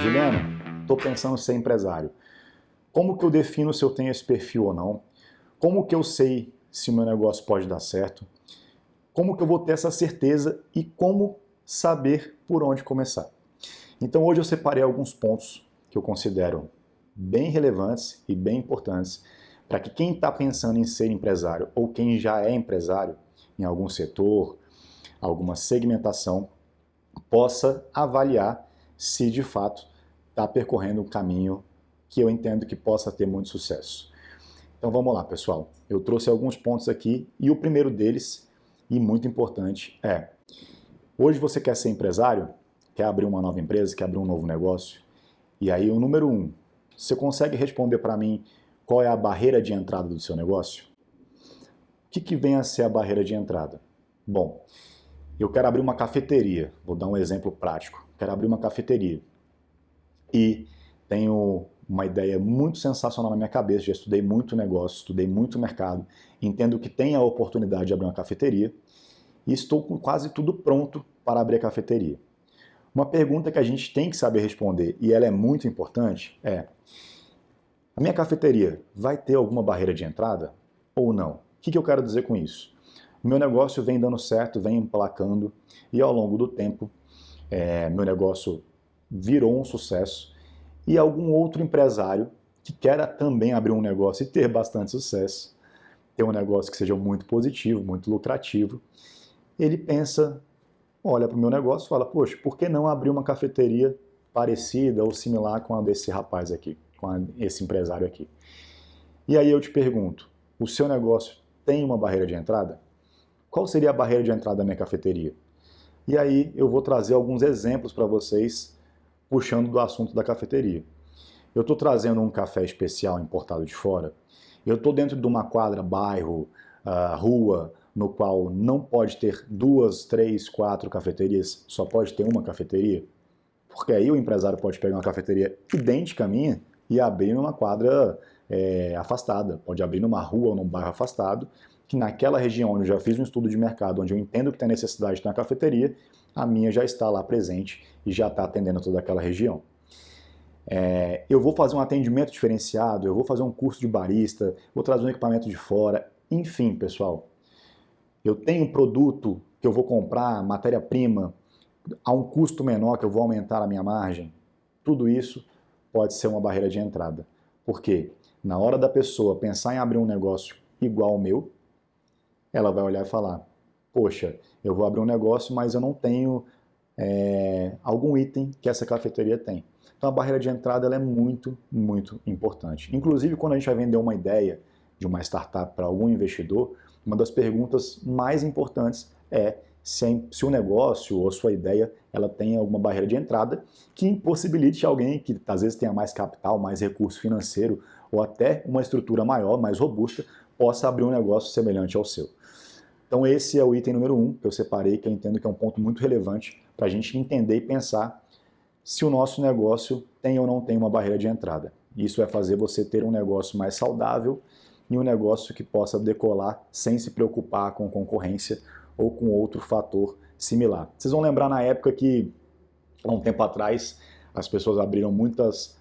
Juliano, estou pensando em ser empresário. Como que eu defino se eu tenho esse perfil ou não? Como que eu sei se o meu negócio pode dar certo? Como que eu vou ter essa certeza e como saber por onde começar? Então hoje eu separei alguns pontos que eu considero bem relevantes e bem importantes para que quem está pensando em ser empresário ou quem já é empresário em algum setor, alguma segmentação, possa avaliar se de fato está percorrendo um caminho que eu entendo que possa ter muito sucesso. Então vamos lá, pessoal. Eu trouxe alguns pontos aqui e o primeiro deles, e muito importante, é: hoje você quer ser empresário, quer abrir uma nova empresa, quer abrir um novo negócio, e aí o número 1, você consegue responder para mim qual é a barreira de entrada do seu negócio? O que vem a ser a barreira de entrada? Bom, eu quero abrir uma cafeteria, vou dar um exemplo prático. Quero abrir uma cafeteria e tenho uma ideia muito sensacional na minha cabeça, já estudei muito negócio, estudei muito mercado, entendo que tem a oportunidade de abrir uma cafeteria e estou com quase tudo pronto para abrir a cafeteria. Uma pergunta que a gente tem que saber responder, e ela é muito importante, é: a minha cafeteria vai ter alguma barreira de entrada ou não? O que eu quero dizer com isso? O meu negócio vem dando certo, vem emplacando, e ao longo do tempo, meu negócio virou um sucesso, e algum outro empresário que queira também abrir um negócio e ter bastante sucesso, ter um negócio que seja muito positivo, muito lucrativo, ele pensa, olha para o meu negócio e fala: poxa, por que não abrir uma cafeteria parecida ou similar com a desse rapaz aqui, esse empresário aqui? E aí eu te pergunto, o seu negócio tem uma barreira de entrada? Qual seria a barreira de entrada da minha cafeteria? E aí eu vou trazer alguns exemplos para vocês, puxando do assunto da cafeteria. Eu estou trazendo um café especial importado de fora, eu estou dentro de uma quadra, bairro, rua, no qual não pode ter 2, 3, 4 cafeterias, só pode ter uma cafeteria, porque aí o empresário pode pegar uma cafeteria idêntica à minha e abrir numa quadra afastada, pode abrir numa rua ou num bairro afastado, que naquela região onde eu já fiz um estudo de mercado, onde eu entendo que tem necessidade de ter uma cafeteria, a minha já está lá presente e já está atendendo toda aquela região. Eu vou fazer um atendimento diferenciado, eu vou fazer um curso de barista, vou trazer um equipamento de fora, enfim, pessoal. Eu tenho um produto que eu vou comprar, matéria-prima, a um custo menor que eu vou aumentar a minha margem. Tudo isso pode ser uma barreira de entrada. Por quê? Na hora da pessoa pensar em abrir um negócio igual ao meu, ela vai olhar e falar: poxa, eu vou abrir um negócio, mas eu não tenho algum item que essa cafeteria tem. Então a barreira de entrada ela é muito, muito importante. Inclusive, quando a gente vai vender uma ideia de uma startup para algum investidor, uma das perguntas mais importantes é se o negócio ou a sua ideia ela tem alguma barreira de entrada que impossibilite alguém que às vezes tenha mais capital, mais recurso financeiro ou até uma estrutura maior, mais robusta, possa abrir um negócio semelhante ao seu. Então esse é o item número 1 que eu separei, que eu entendo que é um ponto muito relevante para a gente entender e pensar se o nosso negócio tem ou não tem uma barreira de entrada. Isso vai fazer você ter um negócio mais saudável e um negócio que possa decolar sem se preocupar com concorrência ou com outro fator similar. Vocês vão lembrar na época que, há um tempo atrás, as pessoas abriram muitas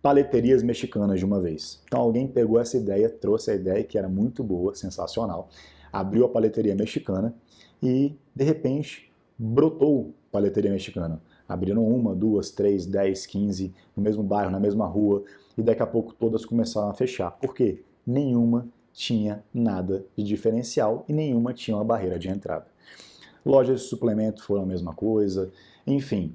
paleterias mexicanas de uma vez. Então alguém pegou essa ideia, trouxe a ideia que era muito boa, sensacional, abriu a paleteria mexicana e, de repente, brotou paleteria mexicana. Abriram 1, 2, 3, 10, 15, no mesmo bairro, na mesma rua, e daqui a pouco todas começaram a fechar. Por quê? Nenhuma tinha nada de diferencial e nenhuma tinha uma barreira de entrada. Lojas de suplemento foram a mesma coisa, enfim.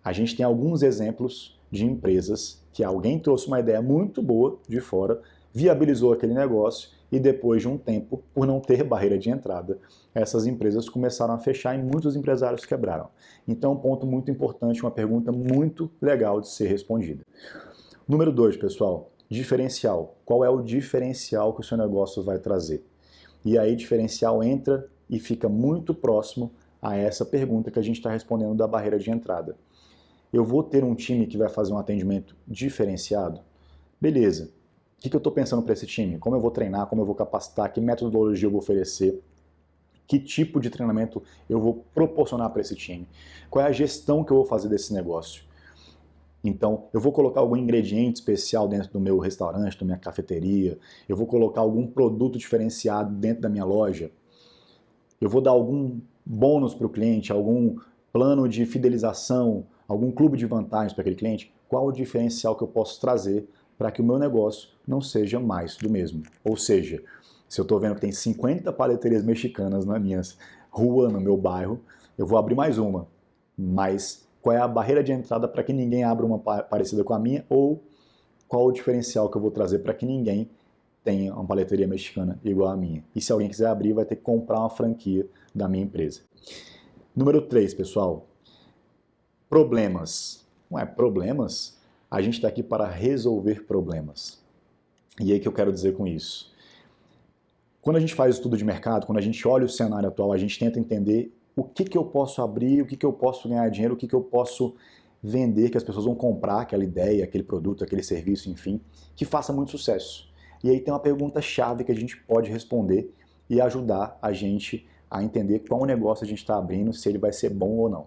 A gente tem alguns exemplos de empresas que alguém trouxe uma ideia muito boa de fora, viabilizou aquele negócio e depois de um tempo, por não ter barreira de entrada, essas empresas começaram a fechar e muitos empresários quebraram. Então, um ponto muito importante, uma pergunta muito legal de ser respondida. Número 2, pessoal, diferencial. Qual é o diferencial que o seu negócio vai trazer? E aí, diferencial entra e fica muito próximo a essa pergunta que a gente está respondendo da barreira de entrada. Eu vou ter um time que vai fazer um atendimento diferenciado? Beleza. O que eu estou pensando para esse time? Como eu vou treinar, como eu vou capacitar, que metodologia eu vou oferecer, que tipo de treinamento eu vou proporcionar para esse time, qual é a gestão que eu vou fazer desse negócio. Então, eu vou colocar algum ingrediente especial dentro do meu restaurante, da minha cafeteria, eu vou colocar algum produto diferenciado dentro da minha loja, eu vou dar algum bônus para o cliente, algum plano de fidelização, algum clube de vantagens para aquele cliente. Qual o diferencial que eu posso trazer para que o meu negócio não seja mais do mesmo? Ou seja, se eu estou vendo que tem 50 paleterias mexicanas na minha rua, no meu bairro, eu vou abrir mais uma. Mas qual é a barreira de entrada para que ninguém abra uma parecida com a minha? Ou qual o diferencial que eu vou trazer para que ninguém tenha uma paleteria mexicana igual a minha? E se alguém quiser abrir, vai ter que comprar uma franquia da minha empresa. Número 3, pessoal. Problemas. Não é problemas? A gente está aqui para resolver problemas. E aí que eu quero dizer com isso? Quando a gente faz estudo de mercado, quando a gente olha o cenário atual, a gente tenta entender o que eu posso abrir, o que eu posso ganhar dinheiro, o que eu posso vender, que as pessoas vão comprar aquela ideia, aquele produto, aquele serviço, enfim, que faça muito sucesso. E aí tem uma pergunta-chave que a gente pode responder e ajudar a gente a entender qual negócio a gente está abrindo, se ele vai ser bom ou não.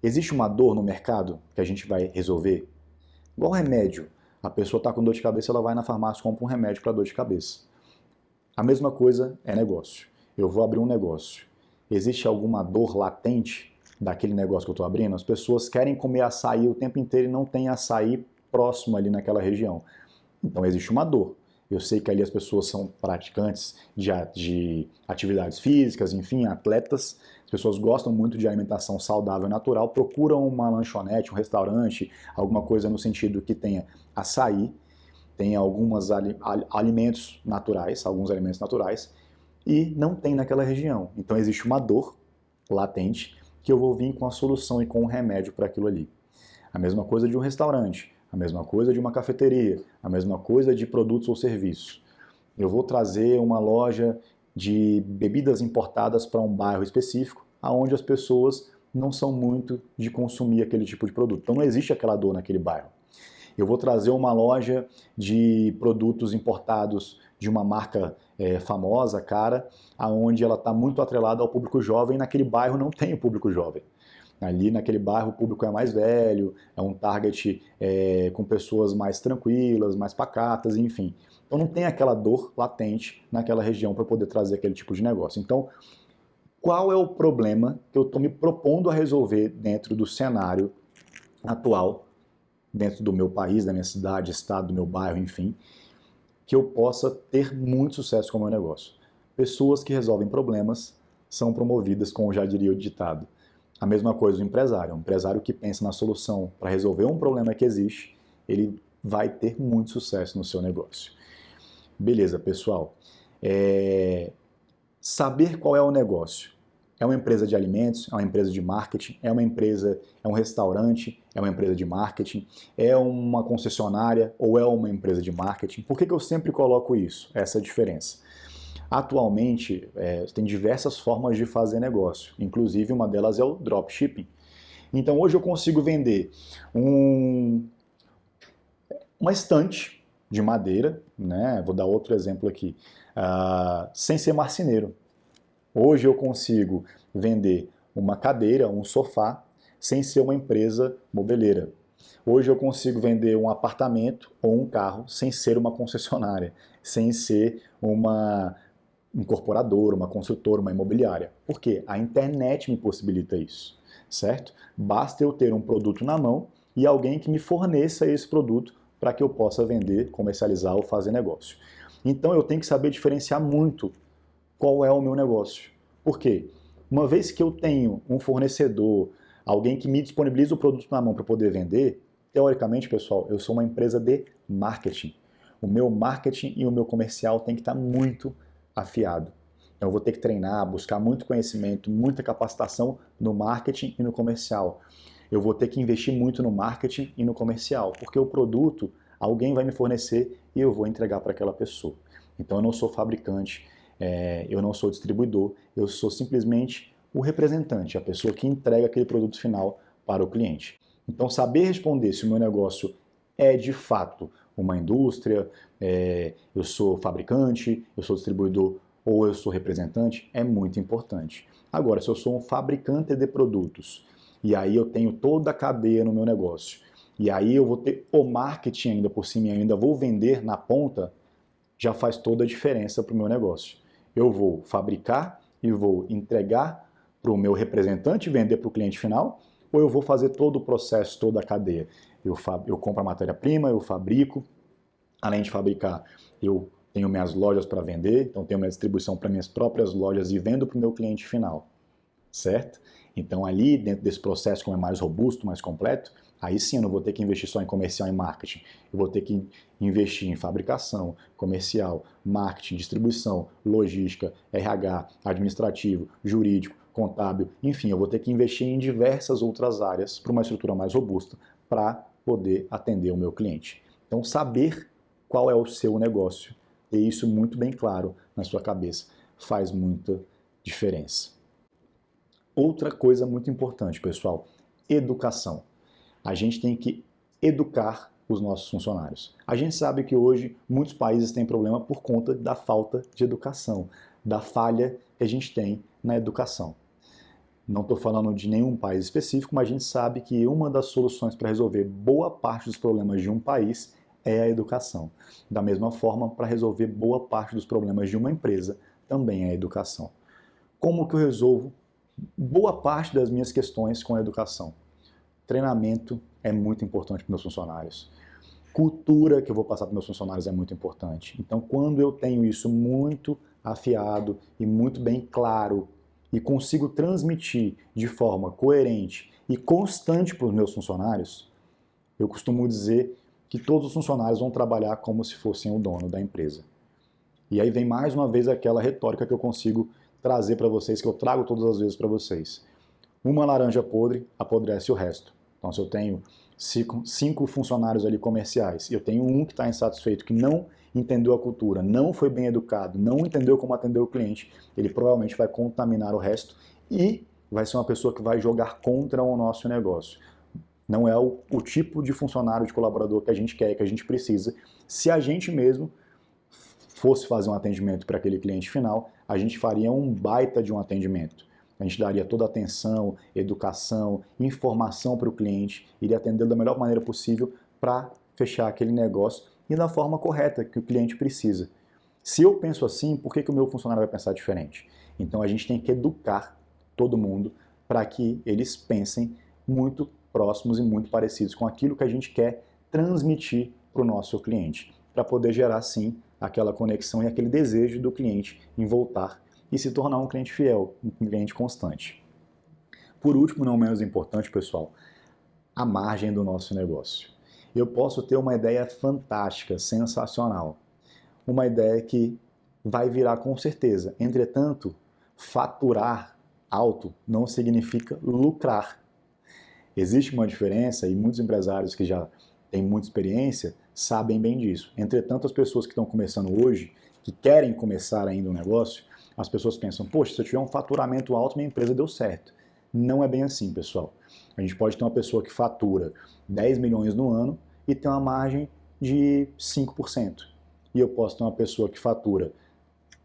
Existe uma dor no mercado que a gente vai resolver? Igual remédio. A pessoa está com dor de cabeça, ela vai na farmácia e compra um remédio para dor de cabeça. A mesma coisa é negócio. Eu vou abrir um negócio. Existe alguma dor latente daquele negócio que eu estou abrindo? As pessoas querem comer açaí o tempo inteiro e não tem açaí próximo ali naquela região. Então existe uma dor. Eu sei que ali as pessoas são praticantes de atividades físicas, enfim, atletas. As pessoas gostam muito de alimentação saudável e natural, procuram uma lanchonete, um restaurante, alguma coisa no sentido que tenha açaí, tem alguns alimentos naturais, e não tem naquela região. Então existe uma dor latente que eu vou vir com a solução e com um remédio para aquilo ali. A mesma coisa de um restaurante, a mesma coisa de uma cafeteria, a mesma coisa de produtos ou serviços. Eu vou trazer uma loja de bebidas importadas para um bairro específico, onde as pessoas não são muito de consumir aquele tipo de produto. Então não existe aquela dor naquele bairro. Eu vou trazer uma loja de produtos importados de uma marca famosa, cara, aonde ela está muito atrelada ao público jovem, e naquele bairro não tem o público jovem. Ali naquele bairro o público é mais velho, é um target com pessoas mais tranquilas, mais pacatas, enfim. Então não tem aquela dor latente naquela região para poder trazer aquele tipo de negócio. Então, qual é o problema que eu estou me propondo a resolver dentro do cenário atual, dentro do meu país, da minha cidade, estado, do meu bairro, enfim, que eu possa ter muito sucesso com o meu negócio? Pessoas que resolvem problemas são promovidas, como já diria o ditado. A mesma coisa do empresário. Um empresário que pensa na solução para resolver um problema que existe, ele vai ter muito sucesso no seu negócio. Beleza, pessoal. Saber qual é o negócio. É uma empresa de alimentos, é uma empresa de marketing, é um restaurante, é uma empresa de marketing, é uma concessionária ou é uma empresa de marketing? Por que eu sempre coloco isso, essa diferença? Atualmente, tem diversas formas de fazer negócio, inclusive uma delas é o dropshipping. Então hoje eu consigo vender uma estante de madeira, né? Vou dar outro exemplo aqui, sem ser marceneiro. Hoje eu consigo vender uma cadeira, um sofá, sem ser uma empresa mobeleira. Hoje eu consigo vender um apartamento ou um carro sem ser uma concessionária, sem ser uma incorporadora, uma construtora, uma imobiliária. Por quê? A internet me possibilita isso, certo? Basta eu ter um produto na mão e alguém que me forneça esse produto para que eu possa vender, comercializar ou fazer negócio. Então eu tenho que saber diferenciar muito qual é o meu negócio. Por quê? Uma vez que eu tenho um fornecedor, alguém que me disponibiliza o produto na mão para poder vender, teoricamente, pessoal, eu sou uma empresa de marketing. O meu marketing e o meu comercial tem que estar muito afiado. Então eu vou ter que treinar, buscar muito conhecimento, muita capacitação no marketing e no comercial. Eu vou ter que investir muito no marketing e no comercial, porque o produto alguém vai me fornecer e eu vou entregar para aquela pessoa. Então eu não sou fabricante, eu não sou distribuidor, eu sou simplesmente o representante, a pessoa que entrega aquele produto final para o cliente. Então saber responder se o meu negócio é de fato uma indústria, eu sou fabricante, eu sou distribuidor ou eu sou representante, é muito importante. Agora, se eu sou um fabricante de produtos e aí eu tenho toda a cadeia no meu negócio, e aí eu vou ter o marketing ainda por cima e ainda vou vender na ponta, já faz toda a diferença para o meu negócio. Eu vou fabricar e vou entregar para o meu representante vender para o cliente final, ou eu vou fazer todo o processo, toda a cadeia. Eu compro a matéria-prima, eu fabrico, além de fabricar, eu tenho minhas lojas para vender, então tenho minha distribuição para minhas próprias lojas e vendo para o meu cliente final, certo? Então ali, dentro desse processo, como é mais robusto, mais completo, aí sim eu não vou ter que investir só em comercial e marketing, eu vou ter que investir em fabricação, comercial, marketing, distribuição, logística, RH, administrativo, jurídico, contábil, enfim, eu vou ter que investir em diversas outras áreas para uma estrutura mais robusta para poder atender o meu cliente. Então, saber qual é o seu negócio, ter isso muito bem claro na sua cabeça, faz muita diferença. Outra coisa muito importante, pessoal, educação. A gente tem que educar os nossos funcionários. A gente sabe que hoje muitos países têm problema por conta da falta de educação, da falha que a gente tem na educação. Não estou falando de nenhum país específico, mas a gente sabe que uma das soluções para resolver boa parte dos problemas de um país é a educação. Da mesma forma, para resolver boa parte dos problemas de uma empresa, também é a educação. Como que eu resolvo boa parte das minhas questões com a educação? Treinamento é muito importante para meus funcionários. Cultura que eu vou passar para meus funcionários é muito importante. Então, quando eu tenho isso muito afiado e muito bem claro e consigo transmitir de forma coerente e constante para os meus funcionários, eu costumo dizer que todos os funcionários vão trabalhar como se fossem o dono da empresa. E aí vem mais uma vez aquela retórica que eu consigo trazer para vocês, que eu trago todas as vezes para vocês. Uma laranja podre apodrece o resto. Então, se eu tenho 5 funcionários ali comerciais e eu tenho um que está insatisfeito, que não entendeu a cultura, não foi bem educado, não entendeu como atender o cliente, ele provavelmente vai contaminar o resto e vai ser uma pessoa que vai jogar contra o nosso negócio. Não é o tipo de funcionário, de colaborador que a gente quer, que a gente precisa. Se a gente mesmo fosse fazer um atendimento para aquele cliente final, a gente faria um baita de um atendimento. A gente daria toda a atenção, educação, informação para o cliente, iria atender da melhor maneira possível para fechar aquele negócio e da forma correta que o cliente precisa. Se eu penso assim, por que o meu funcionário vai pensar diferente? Então a gente tem que educar todo mundo para que eles pensem muito próximos e muito parecidos com aquilo que a gente quer transmitir para o nosso cliente, para poder gerar sim aquela conexão e aquele desejo do cliente em voltar e se tornar um cliente fiel, um cliente constante. Por último, não menos importante, pessoal, a margem do nosso negócio. Eu posso ter uma ideia fantástica, sensacional, uma ideia que vai virar com certeza. Entretanto, faturar alto não significa lucrar. Existe uma diferença e muitos empresários que já têm muita experiência sabem bem disso. Entretanto, as pessoas que estão começando hoje, que querem começar ainda um negócio, as pessoas pensam, poxa, se eu tiver um faturamento alto, minha empresa deu certo. Não é bem assim, pessoal. A gente pode ter uma pessoa que fatura 10 milhões no ano e tem uma margem de 5%. E eu posso ter uma pessoa que fatura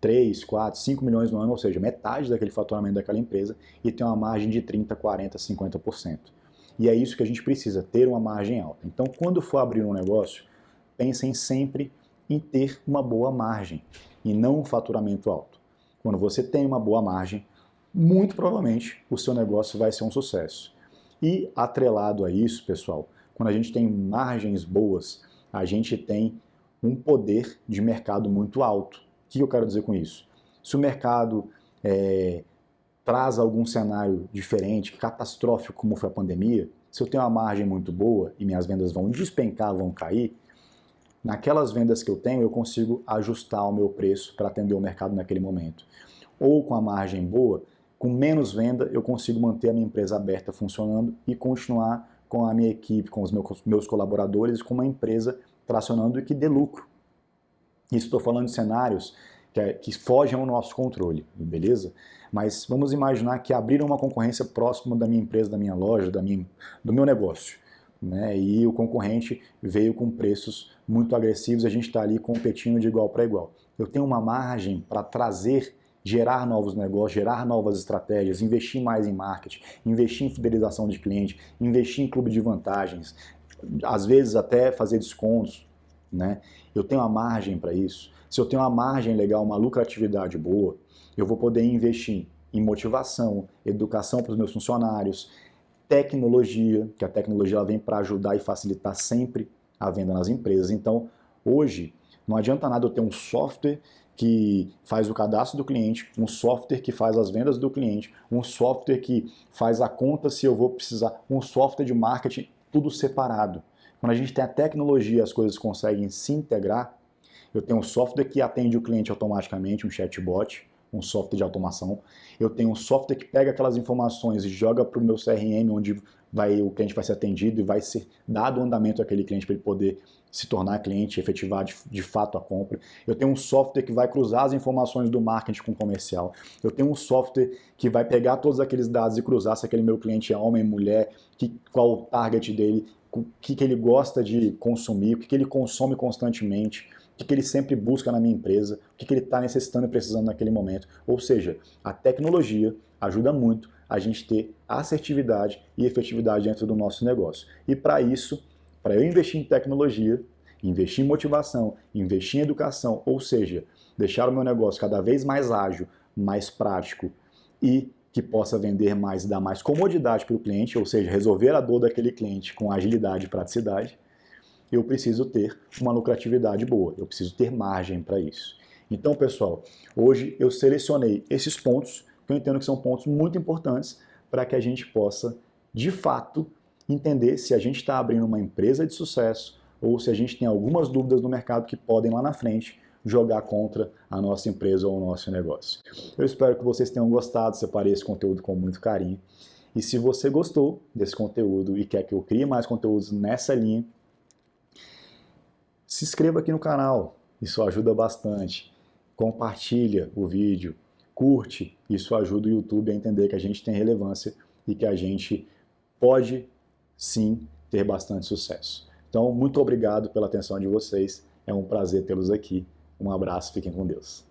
3, 4, 5 milhões no ano, ou seja, metade daquele faturamento daquela empresa, e tem uma margem de 30, 40, 50%. E é isso que a gente precisa, ter uma margem alta. Então, quando for abrir um negócio, pensem sempre em ter uma boa margem e não um faturamento alto. Quando você tem uma boa margem, muito provavelmente o seu negócio vai ser um sucesso. E atrelado a isso, pessoal, quando a gente tem margens boas, a gente tem um poder de mercado muito alto. O que eu quero dizer com isso? Se o mercado traz algum cenário diferente, catastrófico como foi a pandemia, se eu tenho uma margem muito boa e minhas vendas vão despencar, vão cair, naquelas vendas que eu tenho, eu consigo ajustar o meu preço para atender o mercado naquele momento. Ou com a margem boa, com menos venda, eu consigo manter a minha empresa aberta, funcionando e continuar com a minha equipe, com os meus colaboradores, com uma empresa tracionando e que dê lucro. Isso estou falando de cenários que fogem ao nosso controle, beleza? Mas vamos imaginar que abriram uma concorrência próxima da minha empresa, da minha loja, do meu negócio, né? E o concorrente veio com preços muito agressivos, a gente está ali competindo de igual para igual. Eu tenho uma margem para gerar novos negócios, gerar novas estratégias, investir mais em marketing, investir em fidelização de cliente, investir em clube de vantagens, às vezes até fazer descontos, né? Eu tenho uma margem para isso. Se eu tenho uma margem legal, uma lucratividade boa, eu vou poder investir em motivação, educação para os meus funcionários, tecnologia, que a tecnologia ela vem para ajudar e facilitar sempre a venda nas empresas. Então, hoje, não adianta nada eu ter um software que faz o cadastro do cliente, um software que faz as vendas do cliente, um software que faz a conta se eu vou precisar, um software de marketing, tudo separado. Quando a gente tem a tecnologia, as coisas conseguem se integrar. Eu tenho um software que atende o cliente automaticamente, um chatbot, um software de automação. Eu tenho um software que pega aquelas informações e joga para o meu CRM, onde o cliente vai ser atendido e vai ser dado o andamento àquele cliente para ele poder se tornar cliente e efetivar de fato a compra. Eu tenho um software que vai cruzar as informações do marketing com o comercial. Eu tenho um software que vai pegar todos aqueles dados e cruzar se aquele meu cliente é homem, mulher, qual o target dele, o que ele gosta de consumir, o que ele consome constantemente, o que ele sempre busca na minha empresa, o que ele está necessitando e precisando naquele momento. Ou seja, a tecnologia ajuda muito a gente ter assertividade e efetividade dentro do nosso negócio. E para isso, para eu investir em tecnologia, investir em motivação, investir em educação, ou seja, deixar o meu negócio cada vez mais ágil, mais prático e que possa vender mais e dar mais comodidade para o cliente, ou seja, resolver a dor daquele cliente com agilidade e praticidade, eu preciso ter uma lucratividade boa, eu preciso ter margem para isso. Então, pessoal, hoje eu selecionei esses pontos, que eu entendo que são pontos muito importantes para que a gente possa, de fato, entender se a gente está abrindo uma empresa de sucesso ou se a gente tem algumas dúvidas no mercado que podem lá na frente jogar contra a nossa empresa ou o nosso negócio. Eu espero que vocês tenham gostado, separei esse conteúdo com muito carinho. E se você gostou desse conteúdo e quer que eu crie mais conteúdos nessa linha, se inscreva aqui no canal, isso ajuda bastante. Compartilha o vídeo, curte, isso ajuda o YouTube a entender que a gente tem relevância e que a gente pode sim ter bastante sucesso. Então, muito obrigado pela atenção de vocês, é um prazer tê-los aqui. Um abraço, fiquem com Deus.